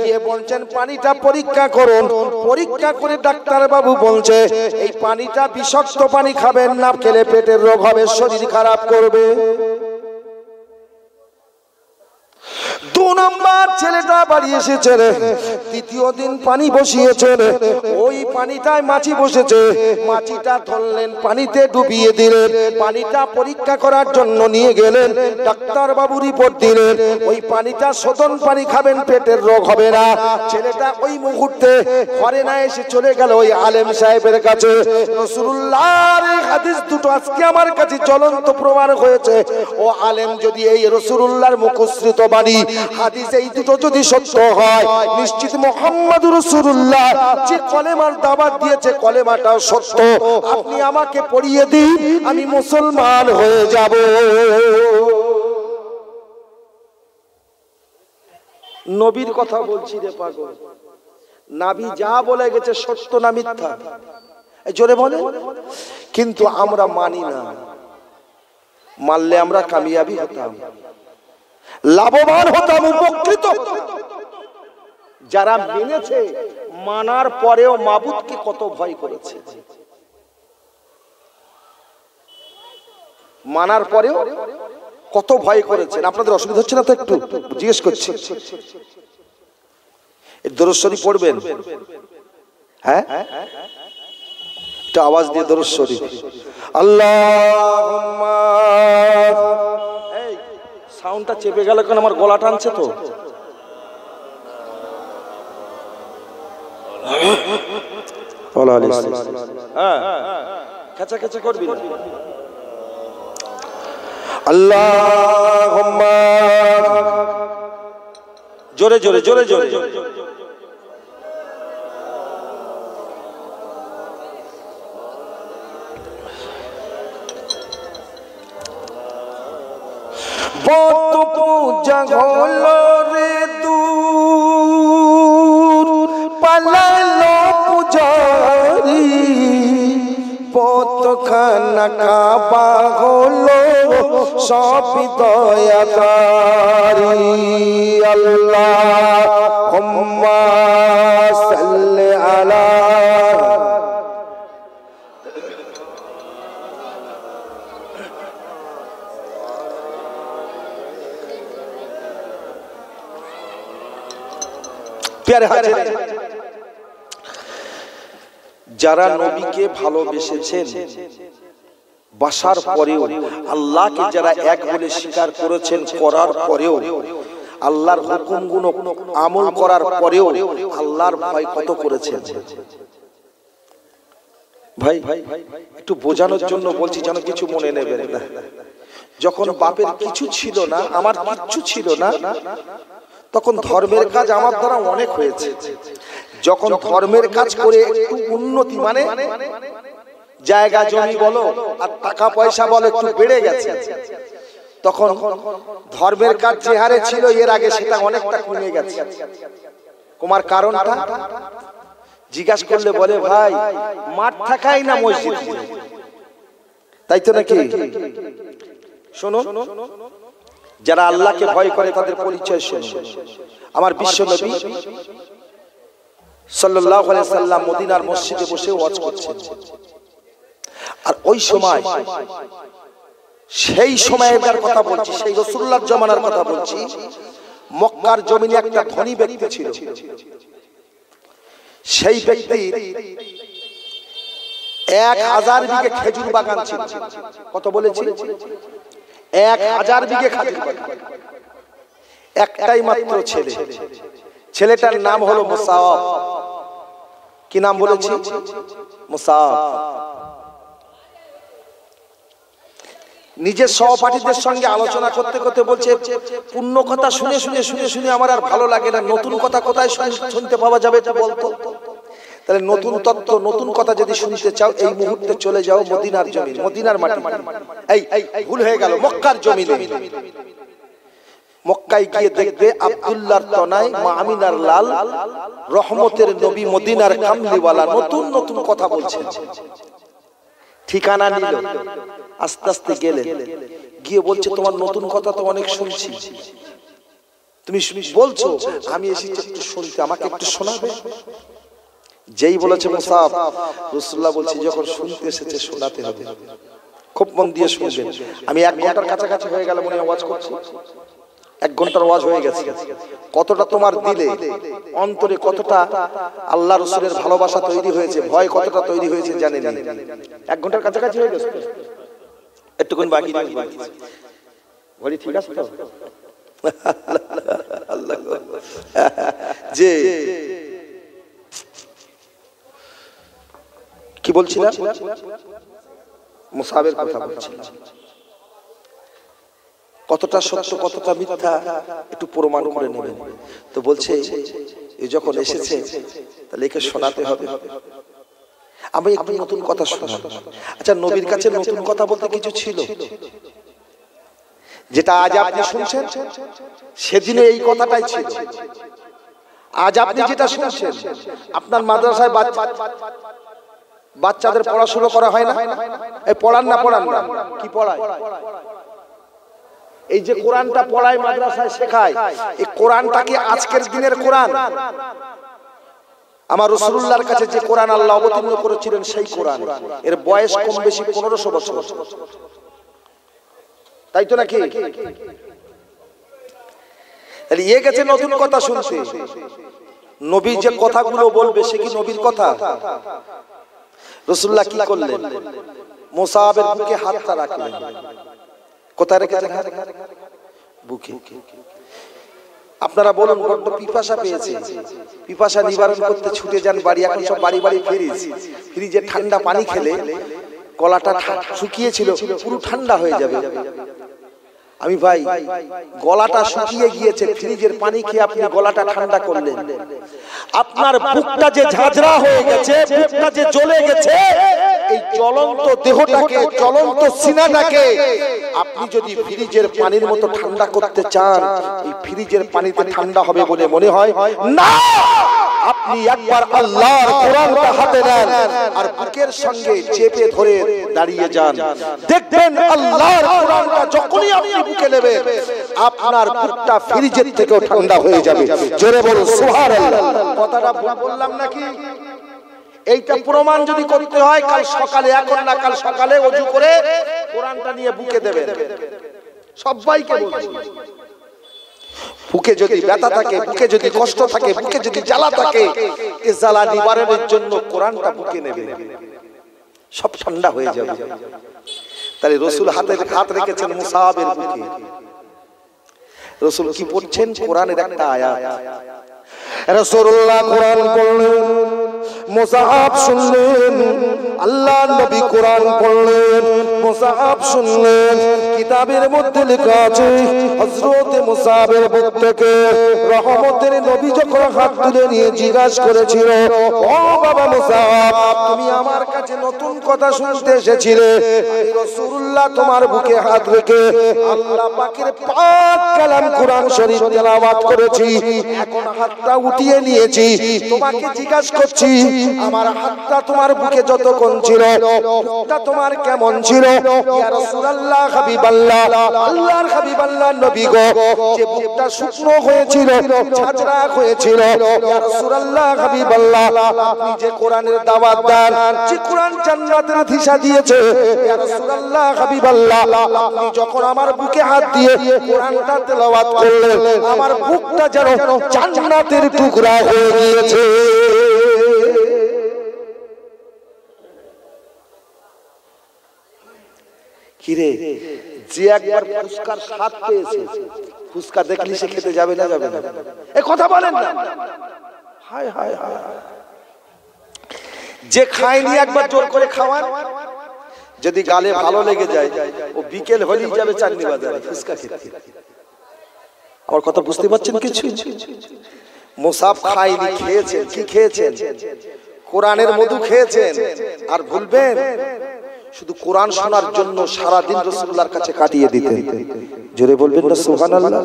গিয়ে বলছেন পানিটা পরীক্ষা করুন। পরীক্ষা করে ডাক্তার বাবু বলছে এই পানিটা বিষাক্ত পানি, খাবেন না, খেলে পেটের রোগ হবে, শরীর খারাপ করবে। 2 নম্বর ছেলেটা বাড়ি এসেছে, দ্বিতীয় দিন পানি বসিয়েছে, ওই পানিটায় মাছি বসেছে, মাছিটা ধরলেন, পানিতে ডুবিয়ে দিলেন, পানিটা পরীক্ষা করার জন্য নিয়ে গেলেন, ডাক্তার বাবু রিপোর্ট দিলেন ওই পানিটা শোধন পানি, খাবেন, পেটের রোগ হবে না। ছেলেটা ওই মুহূর্তে ঘরে না এসে চলে গেল ওই আলেম সাহেবের কাছে। রাসূলুল্লাহর এই হাদিস দুটো আজকে আমার কাছে জ্বলন্ত প্রমাণ হয়েছে। ও আলেম, যদি এই রাসূলুল্লাহর মুখশ্রিত বাণী হাদিস এই দুটো যদি সত্য হয়, নিশ্চিত মুহাম্মদুর রাসূলুল্লাহ যে কলেমার দাওয়াত দিয়েছে কলেমাটাও সত্য। আপনি আমাকে পড়িয়ে দিন, আমি মুসলমান হয়ে যাব। নবীর কথা বলছি রে পাগল, নবী যা বলে গেছে সত্য না মিথ্যা? জোরে বলে। কিন্তু আমরা মানি না, মানলে আমরা কামিয়াবি হতাম, লাভবান হতাম, উপকৃত হতাম। যারা মেনেছে, মানার পরেও মাবুদকে কত ভয় করেছে, মানার পরেও কত ভয় করেছেন। আপনাদের অসুবিধা হচ্ছে না তো? একটু জিজ্ঞেস করছি। দরুদ শরীফ পড়বেন? হ্যাঁ, একটু আওয়াজ দিয়ে দরুদ শরীফ। আল্লাহুম্মা, এই সাউন্ডটা চেপে গেল কেন? আমার গলা টানছে তো। হ্যাঁ, খেচা খেচা করবি না। আল্লাহুম্মা, জোরে জোরে জোরে জোরে। বত পূজা হলো রে দূর, পালালো পূজারি, পতখানা কাবা হলো সবই দয়াকারী। আল্লাহুম্মা সাল্লি আলা, যারা নবীকে ভালোবেসেছেন, বাসার পরেও আল্লাহকে যারা এক বলে স্বীকার করেছেন, করার পরেও আল্লাহর হুকুমগুলো আমল করার পরেও আল্লাহর ভয় কত করেছেন। ভাই একটু বোঝানোর জন্য বলছি, যেন কিছু মনে নেবেন না। যখন বাপের কিছু ছিল না, আমার কিচ্ছু ছিল না, তখন ধর্মের কাজ আমার দ্বারা অনেক হয়েছে। যখন ধর্মের কাজ করে একটু উন্নতি, মানে জায়গা জমি বলো আর টাকা পয়সা বলো একটু বেড়ে গেছে, তখন ধর্মের কাজ যে হারে ছিল এর আগে সেটা অনেকটা কমে গেছে। কমার কারণটা জিজ্ঞাসা করলে বলে ভাই মাঠ থাকাই না মসজিদ, তাই তো নাকি? শোনো, যারা আল্লাহকে ভয় করে তাদের পরিচয় শোনো। আমার বিশ্ব নবী সাল্লাল্লাহু আলাইহি সাল্লাম মদিনার মসজিদে বসে ওয়াজ করছেন, আর ওই সময় সেই সময়ের কথা বলছি, সেই রাসূলুল্লাহর জামানার কথা বলছি, মক্কার জমিনে একটা ধনী ব্যক্তি ছিল। সেই ব্যক্তির 1000 বিঘে খেজুর বাগান ছিল। কত বলেছি? 1000 বিঘে খেজুর বাগান। একটাই মাত্র ছেলে, ছেলেটার নাম হলো মুসাব। কি নাম বলেছি? মুসাব। নিজের সহপাঠীদের সঙ্গে আলোচনা করতে করতে বলছে, পূর্ণ কথা শুনে শুনে শুনে শুনে আমার আর ভালো লাগে না, নতুন কথা কোথায় শুনতে পাওয়া যাবে তো বলতো। তাহলে নতুন তত্ত্ব, নতুন কথা যদি শুনতে চাও এই মুহূর্তে চলে যাও মদিনার জমিন, মদিনার মাটি। এই ভুল হয়ে গেল, মক্কার জমিনে। মক্কায় গিয়ে দেখবে আব্দুল্লাহর তনায় মা আমিনার লাল, রহমতের নবী, মদিনার কামলিওয়ালা নতুন নতুন কথা বলছেন। ঠিকানা নিল, আস্তে আস্তে গেলে গিয়ে বলছে তোমার নতুন কথা তো অনেক শুনছি, তুমি বলছো, আমি এসেছি একটু শুনতে, আমাকে একটু শোনাবে। যেই বলেছে মুসাব, রাসূলুল্লাহ বলছে যখন শুনতে এসেছে শোনাতে হবে, খুব মন দিয়ে শুনবেন। আমি 1 ঘন্টার কাছাকাছি হয়ে গেল মনে আওয়াজ করছি, 1 ঘন্টার ওয়াজ হয়ে গেছে। কতটা তোমার দিলে অন্তরে কতটা আল্লাহ রাসূলের ভালোবাসা তৈরি হয়েছে, ভয় কতটা তৈরি হয়েছে জানেন। 1 ঘন্টার কাছাকাছি হয়ে গেছে, একটুকুন বাকি ঘড়ি ঠিক আছে তো? যে কি বলছিলাম, মুসাবের কথা বলছিলাম। কতটা সত্য কতটা মিথ্যা একটু প্রমাণ করে নেবেন। তো বলছে এ যখন এসেছে তাহলে একে শোনাতে হবে। আমি একটু নতুন কথা শোনাবো। আচ্ছা, নবীর কাছে নতুন কথা বলতে কিছু ছিল? যেটা আজ আপনি শুনছেন সেদিনে এই কথাটাই ছিল। আজ আপনি যেটা শুনছেন, আপনার মাদ্রাসায় বাচ্চাদের পড়াশোনা করা হয় না? এই পড়ান না, পড়ান না, কি পড়ায়? এই যে কোরআনটা পড়ায় মাদ্রাসায় শেখায়, এই কোরআনটা কি আজকের দিনের কোরআন? আমার রাসূলুল্লাহর কাছে যে কোরআন আল্লাহ অবতীর্ণ করেছিলেন সেই কোরআন, এর বয়স কম বেশি 1500 বছর, তাই তো নাকি? তাহলে এ গেছে নতুন কথা শুনতে। নবী যে কথাগুলো বলবে সে কি নবীর কথা? রাসূলুল্লাহ কি করলেন? মুসাবের বুকে হাতটা রাখলেন। কোথায় রেখেছেন? বুকে। আপনারা বলুন, বড্ড পিপাসা পেয়েছে, পিপাসা নিবারণ করতে ছুটে যান বাড়ি। এখন সব বাড়ি বাড়ি ফ্রিজ, ফ্রিজে ঠান্ডা পানি খেলে গলাটা শুকিয়েছিল পুরো ঠান্ডা হয়ে যাবে। আমি ভাই, গলাটা শুকিয়ে গিয়েছে, ফ্রিজের পানি খেয়ে আপনি গলাটা ঠান্ডা করলেন। আপনার বুকটা যে ঝাঁঝরা হয়ে গেছে, বুকটা যে জ্বলে গেছে, এই জ্বলন্ত দেহটাকে, জ্বলন্ত সিনাটাকে আপনি যদি ফ্রিজের পানির মতো ঠান্ডা করতে চান, এই ফ্রিজের পানিতে ঠান্ডা হবে বলে মনে হয় না। আপনি একবার আল্লাহর কোরআনটা হাতে নেন আর বুকের সঙ্গে চেপে ধরে দাঁড়িয়ে যান, দেখবেন আল্লাহর কোরআনটা যখনই আপনি বুকে নেবেন আপনার বুকটা ফ্রিজের থেকেও ঠান্ডা হয়ে যাবে। জোরে বলুন সুবহানাল্লাহ। কথাটা বললাম নাকি? এইটা প্রমাণ যদি করতে হয় কাল সকালে, এখন না কাল সকালে ওযু করে কোরআনটা নিয়ে বুকে দেবেন। সবাইকে বলছি, বুকে যদি ব্যথা থাকে, বুকে যদি কষ্ট থাকে, বুকে যদি জ্বালা থাকে, এই জ্বালা নিবারণের জন্য কোরআনটা বুকে নেবে, সব ঠান্ডা হয়ে যাবে। তাহলে রাসূল হাত রেখেছেন মুসাবের বুকে। রাসূল কি পড়ছেন? কোরআনের একটা আয়াত। রাসূলুল্লাহ কোরআন পড়লেন, মুসাহাব শুনলেন, আল্লাহর নবী কোরআন পড়লেন, মুসাব শুনলেন। কিতাবের মধ্যে লেখা আছে হযরত মুসাবের বুক থেকে রহমতের নবী যখন হাত তুলে নিয়ে জিজ্ঞাসা করেছিল, ও বাবা মুসাব, তুমি আমার কাছে নতুন কথা শুনতে এসেছিলে? আমি রাসূলুল্লাহ তোমার বুকে হাত রেখে আল্লাহ পাকের পাক কালাম কোরআন শরীফ তেলাওয়াত করেছি। এখন হাতটা উঠিয়ে নিয়েছি, তোমাকে জিজ্ঞাসা করছি, আমার হাতটা তোমার বুকে যতক্ষণ ছিল বুকটা তোমার কেমন ছিল? ইয়া রাসূলুল্লাহ হাবিবাল্লাহ, আল্লাহর হাবিবাল্লাহ নবী গো, যে বুকটা শুকনো হয়েছিল, ঝাঁঝরা হয়েছিল, ইয়া রাসূলুল্লাহ হাবিবাল্লাহ, আপনি যে কোরআনের দাওয়াত দেন, যে কোরআন জান্নাতের দিশা দিয়েছে, ইয়া রাসূলুল্লাহ হাবিবাল্লাহ, আপনি যখন আমার বুকে হাত দিয়ে কোরআনটা তেলাওয়াত করলেন, আমার বুকটা যেন জান্নাতের টুকরা হয়ে গিয়েছে। কিরে, যে একবার ফুসকার স্বাদ পেয়েছে, ফুসকা দেখলি সে খেতে যাবে না? যাবে না? এই কথা বলেন না। হায় হায় হায়, যে খায়নি একবার জোর করে খাওয়ান, যদি গালে ভালো লেগে যায় ও বিকেল হলেই যাবে চাটনি বাজারে ফুসকা খেতে। আমার কথা বুঝতে পারছেন কিছু? মুসাব খায়নি, খেয়েছেন। কি খেয়েছেন? কোরআনের মধু খেয়েছেন। আর ভুলবেন, শুধু কোরআন শোনার জন্য সারাদিন রাসূলুল্লাহর কাছে কাটিয়ে দিতেন। জোরে বলবেন না সুবহানাল্লাহ।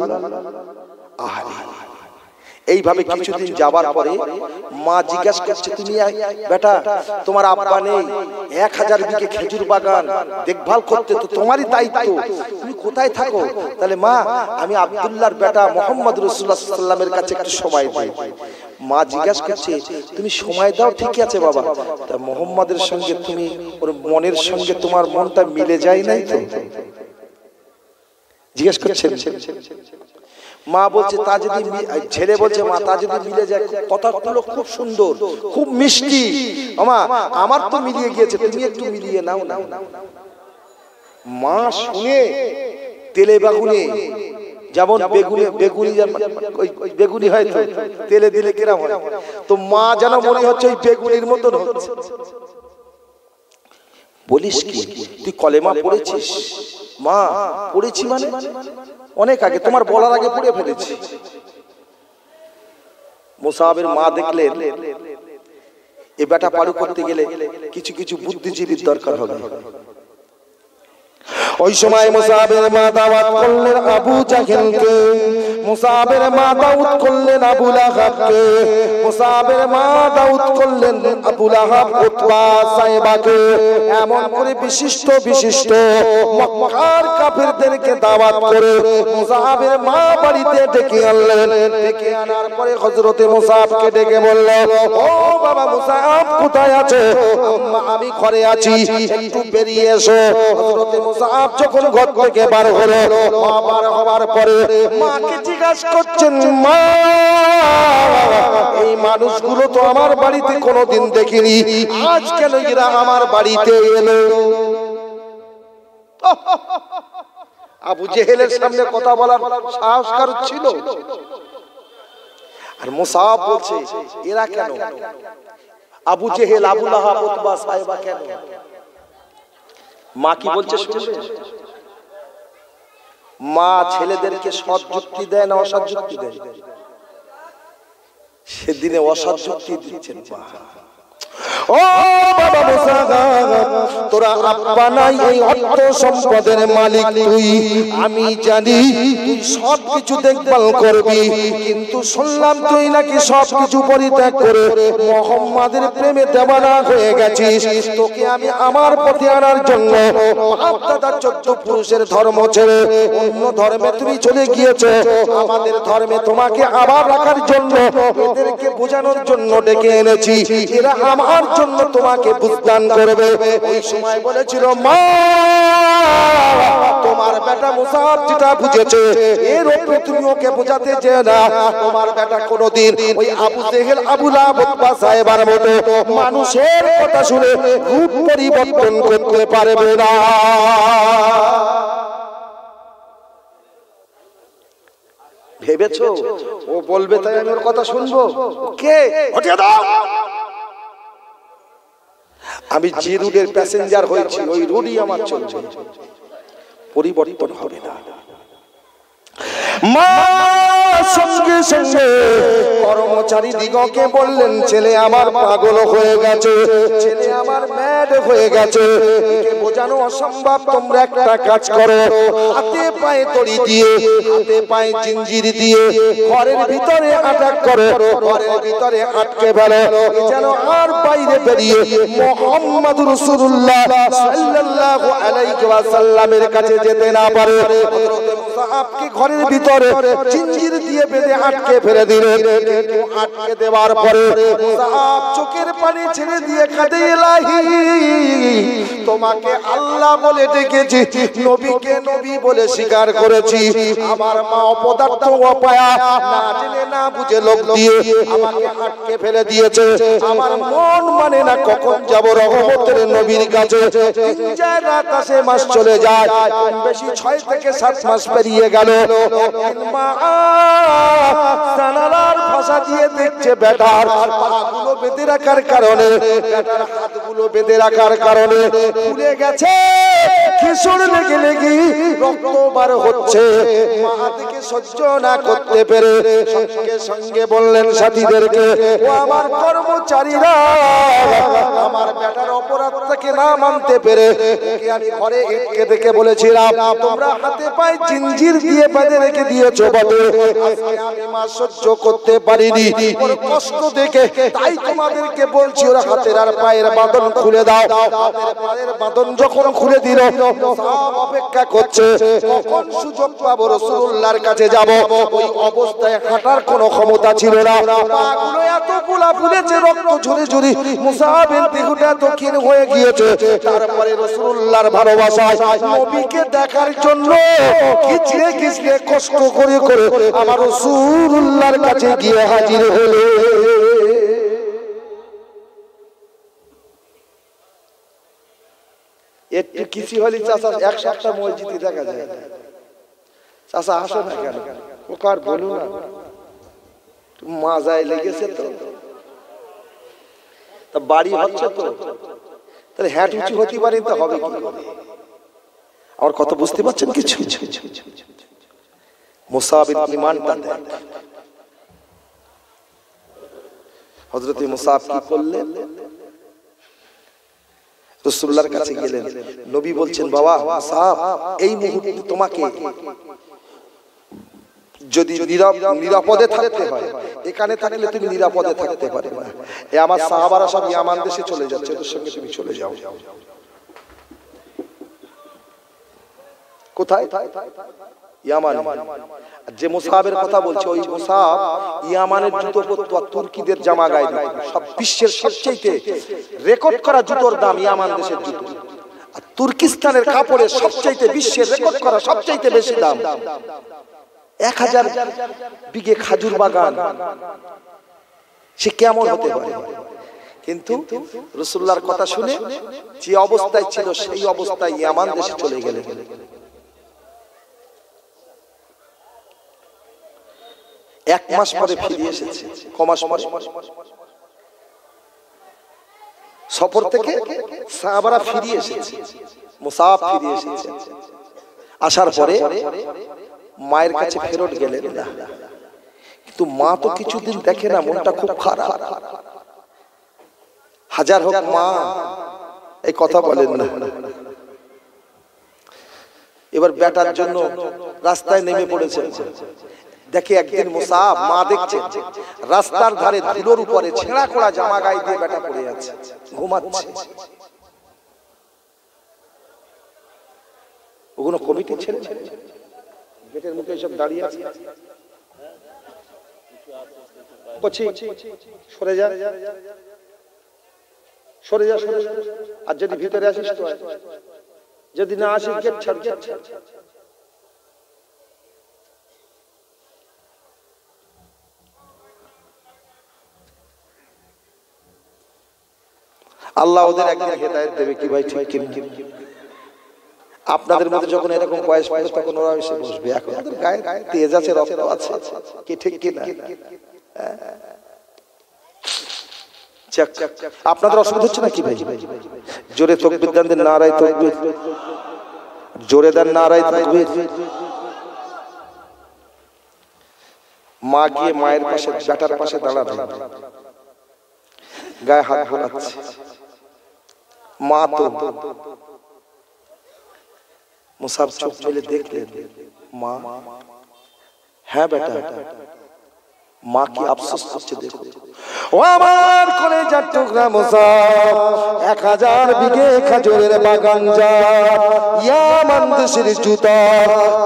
এইভাবে কিছুদিন যাবার পরে মা জিজ্ঞাসা করছে, তুমি বেটা, তোমার আব্বা নেই, 1000 বিঘে খেজুর বাগান দেখভাল করতে তো তোমারই দায়িত্ব, তুমি কোথায় থাকো? তাহলে মা, আমি আব্দুল্লাহর বেটা মুহাম্মদ রাসূলুল্লাহ সাল্লাল্লাহু আলাইহি ওয়াসাল্লামের কাছে একটু সময় দিই। মা জিজ্ঞাসা করছে, তুমি সময় দাও ঠিক আছে বাবা, তা মুহাম্মদের সঙ্গে তুমি ওর মনের সঙ্গে তোমার মনটা মিলে যায় নাই তো? জিজ্ঞাসা করছেন। মা বলছে, তা যদি, ছেলে বলছে, মা তা যদি মিলে যায়, কথাগুলো খুব সুন্দর, খুব মিষ্টি, মা আমার তো মিলিয়ে গিয়েছে, তুমি একটু মিলিয়ে নাও না। মা শুনে তেলে বেগুনে, যেমন বেগুনি হয় তো তেলে দিলে কিরম হয়, তো মা যেন মনে হচ্ছে ওই বেগুনির মতন হচ্ছে। বলিস কি, তুই কলেমা পড়েছিস? মা পড়েছি, মানে অনেক আগে, তোমার বলার আগে পড়ে ফেলেছি। মুসাবের মা দেখলেন এ বেটা পালু করতে গেলে কিছু কিছু বুদ্ধিজীবীর দরকার হবে। ওই সময় মুসাবের মা দাওয়াত করলেন আবু জাহেলকে, মুসাবের মা দাওয়াত করলেন আবু লাহাবকে, মুসাবের মা দাওয়াত করলেন আবু লাহাব, উতবা, সাইবাকে, এমন করে বিশিষ্ট বিশিষ্ট মক্কার কাফিরদেরকে দাওয়াত করে মুসাবের মা বাড়িতে ডেকে আনলেন। ডেকে আনার পরে হযরতে মুসাবকে ডেকে বলল, ও বাবা মুসাব, কোথায় আছো? আম্মা, আমি ঘরে আছি, একটু বেরিয়ে এসো। হযরতে মুসাব যখন ঘর থেকে বার হলো, মা বার হওয়ার পরে মাকে জিজ্ঞাসা করছেন, মা এই মানুষগুলো তো আমার বাড়িতে কোনোদিন দেখিনি, আজ কেন এরা আমার বাড়িতে এলো? আবু জেহেলের সামনে কথা বলার সাহস কার ছিল? আর মুসাব বলছে, এরা কেন? আবু জেহেল, আবু লাহাব, উতবা, সাইবা কেন? মা কি বলছে শুনবে? মা ছেলেদেরকে সৎ যুক্তি দেয় না অসৎ যুক্তি দেয়? সেদিনে অসৎ যুক্তি দিচ্ছেন মা। ও বাবা মুসাব, তোরা আব্বা নাই, এই অর্থ সম্পদের মালিক তুই, আমি জানি তুই সব কিছু দেখভাল করবি, কিন্তু শুনলাম তুই নাকি সব কিছু পরিত্যাগ করে মুহাম্মাদের প্রেমে দেওয়ানা হয়ে গেছিস। তোকে আমি আমার পথে আনার জন্য বাপ দাদা 14 পুরুষের ধর্ম ছেড়ে অন্য ধর্মে তুমি চলে গিয়েছো, আমাদের ধর্মে তোমাকে আবার রাখার জন্য, এদেরকে বোঝানোর জন্য ডেকে এনেছি, এরা আমার জন্য তোমাকে বুঝদান করবে। ওই সময় বলেছিল, মা তোমার বেটা মুসাব যেটা বুঝেছে এর উপরে তুমি ওকে বোঝাতে চেয়ে না। তোমার বেটা কোনোদিন ওই আবু জেহেল, আবু লাহাব, উতবা, সাইবার মতো মানুষের কথা শুনে রূপ পরিবর্তন করতে পারবে না। ভেবেছো ও বলবে তাই আমি ওর কথা শুনবো? কে? হটিয়ে দাও। আমি যে রুটের প্যাসেঞ্জার হয়েছি ওই রুটই আমার চলছে, পরিবর্তন হবে না। মা সঙ্গে সঙ্গে কর্মচারী দিগকে বললেন, ছেলে আমার পাগল হয়ে গেছে, ছেলে আমার ম্যাড হয়ে গেছে, একে বোঝানো অসম্ভব। তোমরা একটা কাজ করো, হাতে পায়ে দড়ি দিয়ে, হাতে পায়ে জিঞ্জির দিয়ে ঘরের ভিতরে আটক করো, ঘরের ভিতরে আটকে ফেলো, যেন আর বাইরে বেরিয়ে মুহাম্মদুর রাসূলুল্লাহ সাল্লাল্লাহু আলাইহি ওয়াসাল্লামের কাছে যেতে না পারে। হযরত মুসাআবকে ঘরের ভিতরে জিঞ্জির দিয়ে বেঁধে আটকে ফেলে দিলেন। আটকে দেওয়ার পরে মুসাআব চোখের পানি ছেড়ে দিয়ে কাঁদে, ইলাহি তোমাকে আল্লাহ বলে ডেকেছি, নবীকে নবী বলে স্বীকার করেছি, আমার মা অপদার্থ অপায়া না জেনে না বুঝে লোক দিয়ে আমাকে আটকে ফেলে দিয়েছে। আমার মন মানে না কখন যাব রহমতের নবীর কাছে। রাত আসে, মাস চলে যায়, বেশি 6 থেকে 7 মাস পেরিয়ে গেল। একদিন মা জানালার ফাঁসা দিয়ে দেখছে বেটার পাগুলো বেঁধে রাখার কারণে, বেটার হাতগুলো বেঁধে রাখার কারণে ফুলে গেছে, খিসুর লেগে লেগে রক্ত বার হচ্ছে। মা থেকে সহ্য না করতে পেরে সঙ্গে সঙ্গে বললেন সাথীদেরকে, ও আমার কর্মচারীরা, আমার বেটার অপরাধটাকে না মানতে পেরে ওকে আমি ঘরে এঁটকে দেখে বলেছিলাম, তোমরা হাতে পায়ে জিঞ্জির দিয়ে বেঁধে রেখে দিয়েছো বটে, আজকে আমি মা সহ্য করতে পারিনি, ওর কষ্ট দেখে তাই তোমাদেরকে বলছি ওর হাতের আর পায়ের বাঁধন খুলে দাও। হাতের পায়ের বাঁধন যখন খুলে দিল, সব অপেক্ষা করছে কখন সুযোগ পাবো রাসূলুল্লাহর কাছে যাব। ওই অবস্থায় হাঁটার কোনো ক্ষমতা ছিল না, পাগুলো এত ফুলা ফুলেছে, রক্ত ঝরে ঝরে মুসাআবের দেহটা দক্ষিণ হয়ে গিয়েছে। তারপরে রাসূলুল্লাহর ভালোবাসায় নবীকে দেখার জন্য খিচড়ে খিচড়ে কষ্ট করে করে আমার রাসূলুল্লাহর কাছে গিয়ে হাজির হলো। একটু কিছু হলে চাচা এক সপ্তাহ মসজিদে দেখা যায়, চাচা আসো না কেন, ও কার বলুন না, মাজায় লেগেছে তো, তা বাড়ি হচ্ছে তো, তাহলে হ্যাট উঁচু হতে পারে, তো হবে কি করে? আমার কথা বুঝতে পারছেন কিছু? মুসাআবের ঈমানটা দেখ। হযরত মুসাআব কি করলেন? রাসূলুল্লাহর কাছে গেলেন, নবী বলছেন, বাবা মুসাআব, এই মুহূর্তে তোমাকে যদি নিরাপদে থাকতে হয়, এখানে থাকলে তুমি নিরাপদে থাকতে পারবে না। এই আমার সাহাবারা সব ইয়ামান দেশে চলে যাচ্ছে, ওদের সঙ্গে তুমি চলে যাও। কোথায়? ইয়ামান। যে মুসাআবের কথা বলছে, ওই মুসাআব ইয়ামানের জুতো পরতো, তুর্কিদের জামা গায়ে দিত। সব বিশ্বের সবচেয়ে রেকর্ড করা জুতোর দাম ইয়ামান দেশের জুতো, আর তুর্কিস্তানের কাপড়ের সবচেয়ে বিশ্বের রেকর্ড করা সবচেয়ে বেশি দাম। 1000 বিঘে খাজুর বাগান, সে কেমন হতে পারে? কিন্তু রাসূলুল্লাহর কথা শুনে যে অবস্থায় ছিল সেই অবস্থায় ইয়ামান দেশে চলে গেলেন। এক মাস পরে ফিরে এসেছে, কমাস পরে সফর থেকে সাহাবারা ফিরে এসেছে, মুসাআব ফিরে এসেছে। আসার পরে মায়ের কাছে ফেরত গেলেন না, কিন্তু মা তো কিছুদিন দেখে না, মনটা খুব খারাপ। হাজার হোক মা এই কথা বলেন না। এবার বেটার জন্য রাস্তায় নেমে পড়েছে। দেখে একদিন মুসাআব, মা দেখছে রাস্তার ধারে ধুলোর উপরে ছেঁড়া কোড়া জামা গায়ে দিয়ে বেটা পড়ে আছে, ঘুমাচ্ছে। ওগুলো কমিটি ছেলে গেটের মুখে সব দাঁড়িয়ে আছে, সরে যা সরে যা সরে যা, আর যদি ভিতরে আসিস তো, যদি না আসিস গেট ছাড়। আল্লাহ ওদের একদিন হেদায়েত দেবে কি ভাই, ঠিক কি? আপনাদের মধ্যে যখন এরকম বয়স পায় তখন ওরা এসে বসবে। এখন ওদের গায়ে তেজ আছে, রক্ত আছে, কি ঠিক কি না? আপনাদের অসুবিধা হচ্ছে নাকি ভাই? জোরে তাকবীর দেন, নারায়ে তাকবীর, জোরে দেন নারায়ে তাকবীর। মা গিয়ে মায়ের পাশে, বেটার পাশে দাঁড়াবে, গায়ে হাত বোলাচ্ছে। মা তো মুসাব চোখ মেলে দেখলেন, মা, হ্যাঁ বেটা, মা কি আফসোস করছে দেখো। ও আমার কলেজার টুকরা মুসাব, 1000 বিঘে খেজুরের বাগান যা, ইয়ামান দেশের জুতা,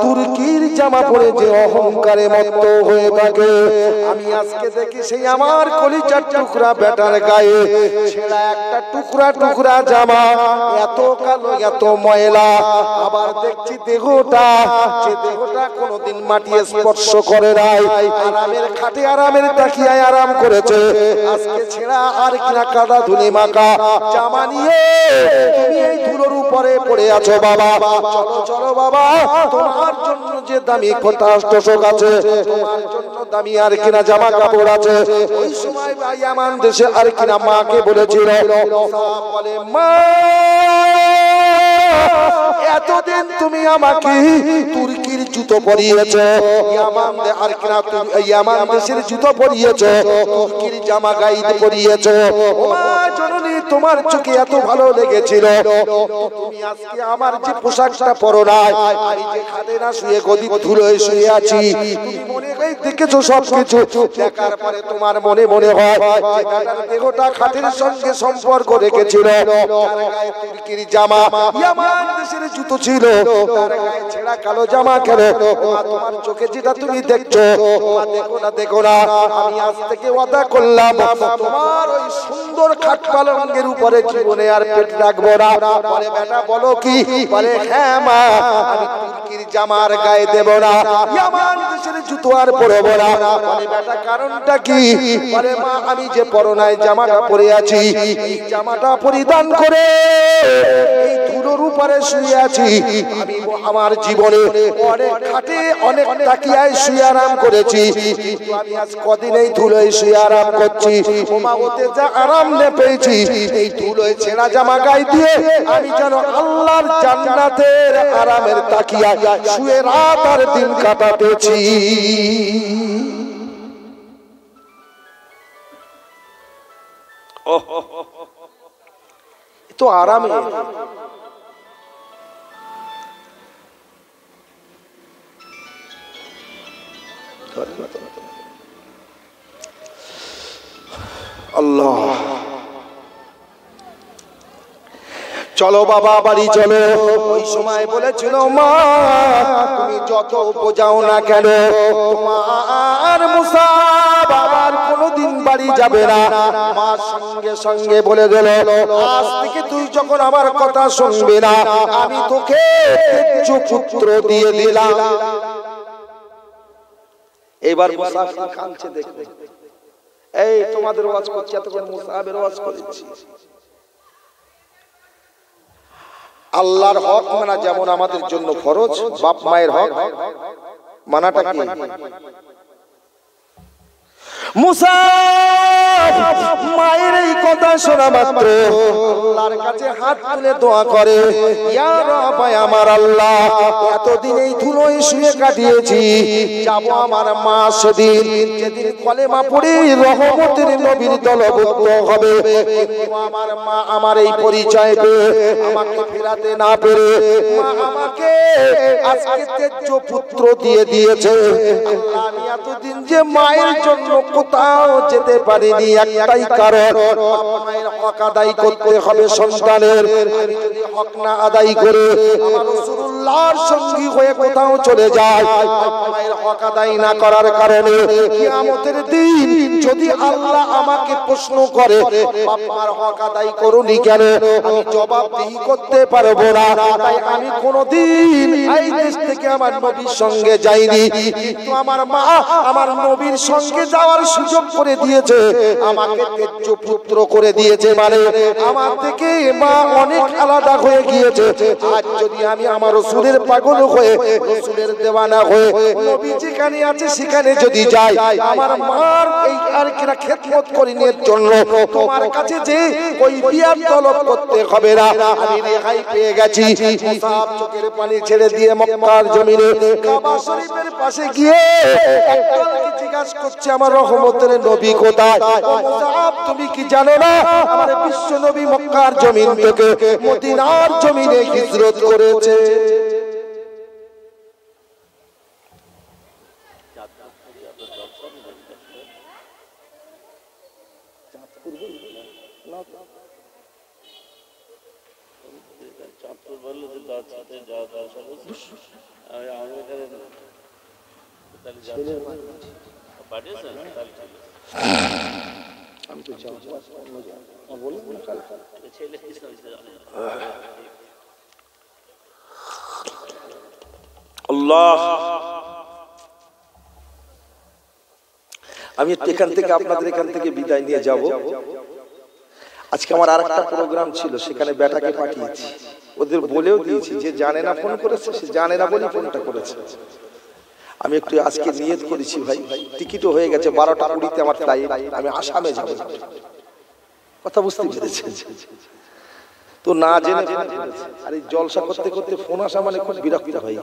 তুর্কির জামা পরে যে অহংকারে মত্ত হয়ে থাকে, আমি আজকে দেখি সেই আমার কলেজার টুকরা বেটার গায়ে ছেঁড়া একটা টুকরা টুকরা জামা, এত কালো এত ময়লা। আবার দেখছি দেহটা, যে দেহটা কোনোদিন মাটি স্পর্শ করে নাই, আরামের খাটে আরামের তাকিয়ায় আরাম করেছে, আজকে ছেঁড়া আর কিনা কাদা ধুলি মাখা জামা নিয়ে তুমি এই ধুলোর উপরে পড়ে আছো। বাবা চলো চলো বাবা, তোমার জন্য যে দামি তোষক আছে, তোমার জন্য দামি আর কিনা জামা কাপড় আছে। ওই সময় ইয়ামান দেশে আর কিনা মাকে বলেছিল, বলে মা, এতদিন তুমি আমাকে তুর্কির জুতো পরিয়েছো, ইয়ামান দেশের জুতো পরিয়েছো, তুর্কির জামা গায়ে পরিয়েছো। ও মা জননী, তোমার চোখে এত ভালো লেগেছিল, তুমি আজকে আমার যে পোশাকটা পরো নাই, আমি যে খাটে না শুয়ে গদি ধুলোয় শুয়ে আছি, তুমি মনে করে দেখেছো সবকিছু, দেখার পরে তোমার মনে মনে হয় যে বেটার দেহটা খাটের সঙ্গে সম্পর্ক রেখেছিল, তার গায়ে তুর্কির জামা, ইয়ামান দেশের জুতো ছিল, তার গায়ে ছেঁড়া কালো জামা কেন? তোমার চোখে যেটা তুমি দেখছো, দেখো না দেখো না, আমি আজ থেকে ওয়াদা করলাম তোমার ওই সুন্দর খাট পালঙ্গের উপরে জীবনে আর পেট রাখবো না। বলে বেটা বলো কি? বলে হ্যাঁ মা, আমি তুর্কির জামার গায়ে দেব না, ইয়ামান দেশের জুতো আর পরবো না। বলে বেটা কারণটা কি? বলে মা, আমি যে পরনায় জামাটা পরে আছি, এই জামাটা পরিধান করে এই ধুলোর উপরে শুয়ে আছি, আমি আমার জীবনে অনেক খাটে অনেক তাকিয়ায় শুয়ে আরাম করেছি, কিন্তু আমি আজ কদিন এই ধুলোয় শুয়ে আরাম করছি। ওমা, ওতে যা আরাম পেয়েছি, এই ধুলোয় ছেঁড়া জামা গায়ে দিয়ে আমি যেন আল্লাহর জান্নাতের আরামের তাকিয়ায় শুয়ে রাত আর দিন কাটাতেছি। তো আরামে আল্লাহ। চলো বাবা বাড়ি চলো। ওই সময় বলেছিল মা, তুমি যত বোঝাও না কেন, তোমার মুসাব আর কোনোদিন বাড়ি যাবে না। মা সঙ্গে সঙ্গে বলে দিল, আজ থেকে তুই যখন আমার কথা শুনবি না, আমি তোকে পুত্র দিয়ে দিলাম। এবার মুসাব কাঁদছে, দেখবে এই তোমাদের ওয়াজ করছি, এতক্ষণ মুসাবের ওয়াজ করেছি। আল্লাহর হক মানা যেমন আমাদের জন্য ফরজ, বাপ মায়ের হক মানাটা কি? মুসা মায়ের এই কথা শোনা মাত্র আল্লাহর কাছে হাত তুলে দোয়া করে, ইয়া রব, আমার আল্লাহ, এতদিন এই ধুলোয় শুয়ে কাটিয়েছি, যাব আমার মা সেদিন, যেদিন কলেমা পড়ে রহমতের নবীর দলভুক্ত হবে, কিন্তু আমার মা আমার এই পরিচয় পেয়ে আমাকে ফেরাতে না পেরে মা আমাকে আজকে তেজ্য পুত্র দিয়ে দিয়েছে। আমি এতদিন যে মায়ের জন্য কোথাও যেতে পারিনি, একটাই কারণ, মায়ের হক আদায় করতে হবে সন্তানের। আমি যদি হক না আদায় করে আমার রাসূলুল্লাহর সঙ্গী হয়ে কোথাও চলে যায়, মায়ের হক আদায় না করার কারণে কিয়ামতের দিন যদি আল্লাহ আমাকে প্রশ্ন করে, বাবার হক আদায় করুনি কেন, আমি জবাবদিহি করতে পারবো না। তাই আমি কোনোদিন এই দেশ থেকে আমার নবীর সঙ্গে যাইনি, কিন্তু আমার মা আমার নবীর সঙ্গে যাওয়ার সুযোগ করে দিয়েছে, আমাকে তেজ্য পুত্র করে দিয়েছে, মানে আমার থেকে মা অনেক আলাদা হয়ে গিয়েছে। আজ যদি আমি আমার রাসূলের পাগল হয়ে রাসূলের দেওয়ানা হয়ে নবী যেখানে আছে সেখানে যদি যাই, আমার মার এই আর কিনা খেদমত করিনের জন্য তোমার কাছে যে ওই বিয়ার তলব করতে হবে না, আমি রেহাই পেয়ে গেছি। মুসাব চোখের পানি ছেড়ে দিয়ে মক্কার জমিনে কাবা শরীফের পাশে গিয়ে একজনকে জিজ্ঞাসা করছে আমার রহমতের নবী কোথায়? ও মুসাব, তুমি কি জানো না আমার বিশ্ব নবী মক্কার জমিন থেকে মদিনার জমিনে হিজরত করেছে? আমি এখান থেকে আপনাদের এখান থেকে বিদায় নিয়ে যাব। আজকে আমার আরেকটা প্রোগ্রাম ছিল, সেখানে বেটাকে পাঠিয়েছি, ওদের বলেও দিয়েছি যে জানে না ফোন করেছে, সে জানে না বলে ফোনটা করেছে। আমি একটু আজকে নিয়ত করেছি ভাই, টিকিটও হয়ে গেছে 12টা 20-তে আমার ফ্লাইট, আমি আসামে যাব। কথা বুঝতে পেরেছেন তো? না জেনে আর এই জলসা করতে করতে ফোন আসা মানে খুব বিরক্ত ভাই।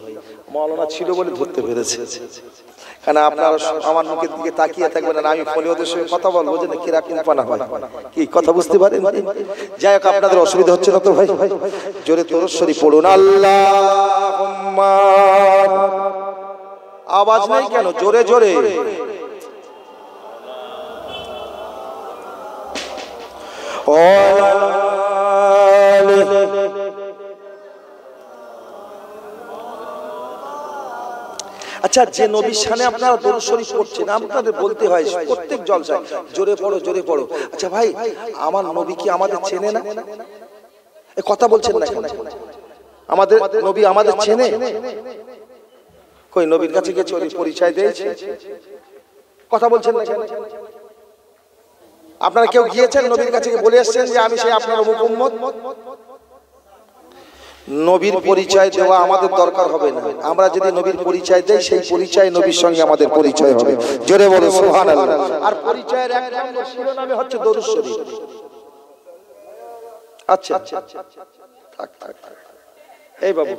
মাওলানা ছিল বলে ধরতে পেরেছে, কারণ আপনারা আমার মুখের দিকে তাকিয়ে থাকবেন না, আমি ফোনে ওদের সঙ্গে কথা বলবো যে কিরকম পানা হয়, কি কথা বুঝতে পারেন? যাই হোক, আপনাদের অসুবিধা হচ্ছে না তো ভাই? জোরে তোরস্বরী পড়ুন আল্লাহুম্মা। আওয়াজ নাই কেন? জোরে জোরে। আচ্ছা, যে নবীর শানে আপনারা দরুদ শরীফ পড়ছেন, আপনাদের বলতে হয় প্রত্যেক জলসায় জোরে পড়ো জোরে পড়ো। আচ্ছা ভাই, আমার নবী কি আমাদের চেনে না? এ কথা বলছেন না কেন? আমাদের নবী আমাদের চেনে? কই নবীর কাছে গিয়ে পরিচয় দিয়েছে? কথা বলছেন না কেন? আপনারা কেউ গিয়েছেন নবীর কাছে বলে এসেছেন যে আমি সেই আপনার অমুক উম্মত? নবীর পরিচয় দেওয়া আমাদের দরকার হবে না। আমরা যদি নবীর পরিচয় দেই, সেই পরিচয় নবীর সঙ্গে আমাদের পরিচয় হবে। জোরে বলো সুবহানাল্লাহ। আর পরিচয়ের এক নম্বর শিরোনামে হচ্ছে দরুদ শরীফ। আচ্ছা থাক থাক। এই বাবু